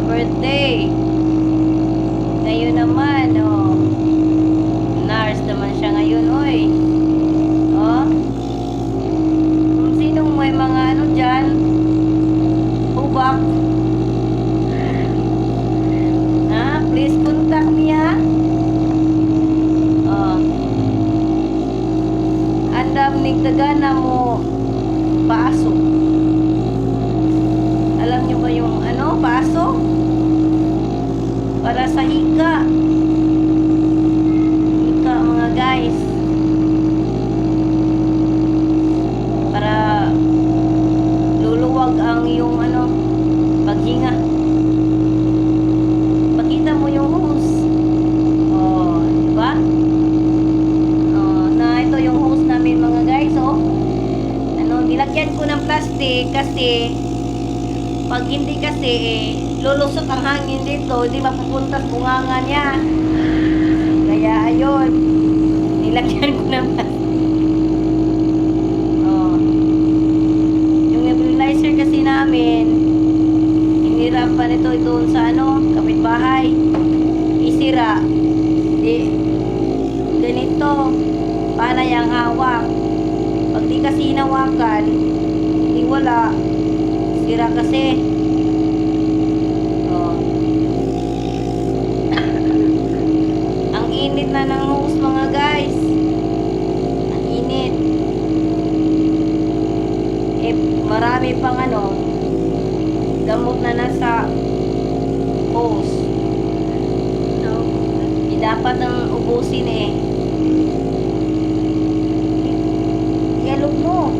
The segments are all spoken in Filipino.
birthday. Ngayon naman, oh. Nurse naman siya ngayon, oy. Oh. Kung sinong may mga ano dyan, hubak. Ha? Please contact me, ha? Oh. Andam nigdagana mo paso. Alam niyo ba yung ano, paso? Para sa hika. Hika, mga guys. Para luluwag ang yung ano, paghinga. Pakita mo yung hose. Oh, di ba? Oh, na ito yung hose namin, mga guys, oh. Ano, nilagyan ko ng plastic kasi pag hindi kasi lulusot ang hangin dito, hindi mapupunta sa bunganga niya. Kaya ayun, nilagyan ko ng oh. Yung nebulizer kasi namin, hinirapan ito sa ano, kapitbahay. Isira. Di, ganito, panay ang hawak. Pag di kasi hinawakan, di wala. Sira kasi. Oh. Ang init na ng hose, mga guys. Ang init. Marami pang ano, gamot na nasa hose. So, dapat ang ubusin Ialog mo.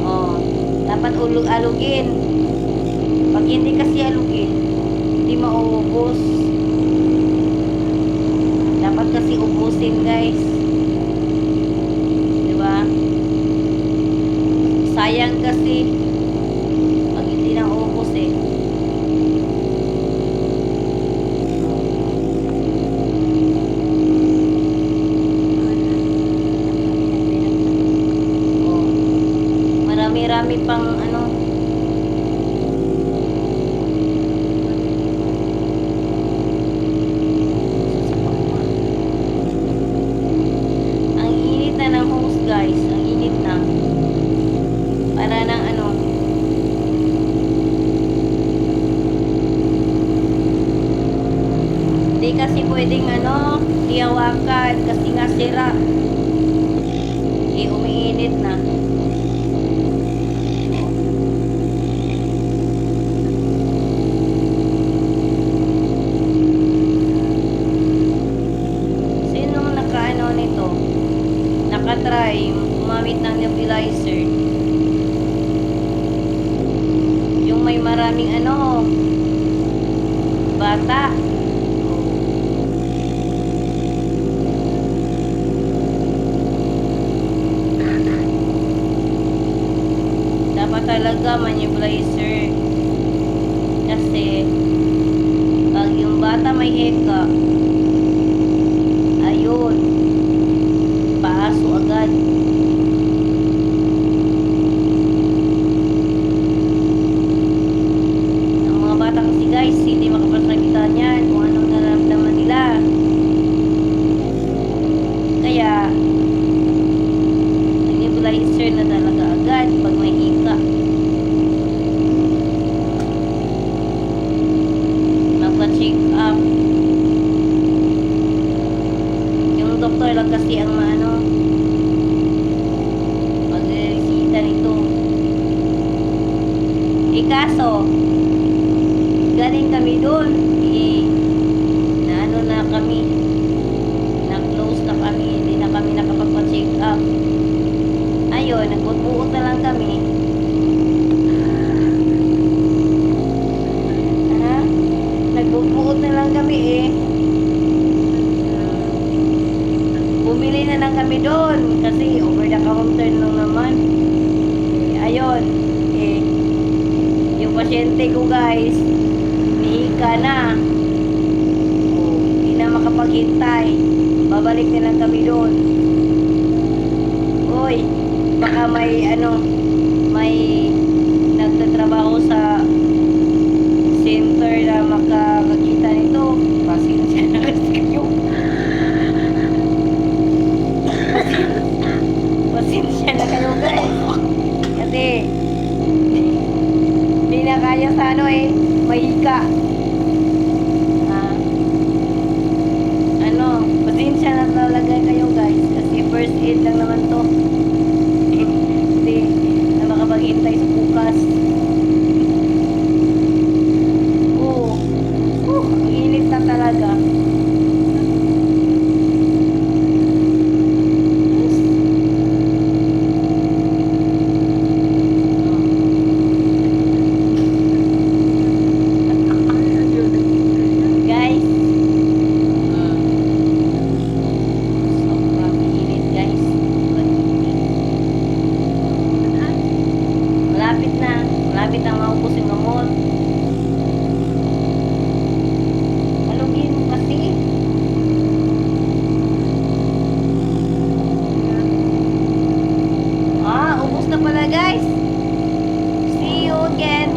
Oh. Dapat alugin. Pag hindi kasi alugin, hindi mauubos. Dapat kasi ubusin, guys. Diba? Sayang kasi pag hindi na uubos Oh. Marami-rami pang ano. Ang init na ng hose, guys. Ang init na. Para ng ano. Hindi kasi pwedeng ano, ihawakan kasi nga sira. Umiinit na. Nakatry gumamit ng nebulizer, yung may maraming ano, bata. Dapat talaga may nebulizer kasi pag yung bata may hika, ayun, paaso agad. Ang mga bata kasi, guys, hindi makapagsakitan yan kung anong nararamdaman nila. Kaya nebulizer na talaga agad pag may hika. Magpa-check up. Yung doktor lang kasi ang maano, mag-resita nito. Kaso galing kami doon, na ano na kami, na close na kami, hindi na kami nakapagpa-check up. Ayun, nagbubuot na lang kami. Nagbubuot na lang kami bumili na lang kami doon kasi over the counter lang naman. Ayun, yung pasyente ko, guys, nihika na. Hindi na makapaghintay. Babalik na lang kami doon. Uy, baka may ano, may nagtatrabaho sa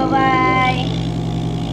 Bye-bye.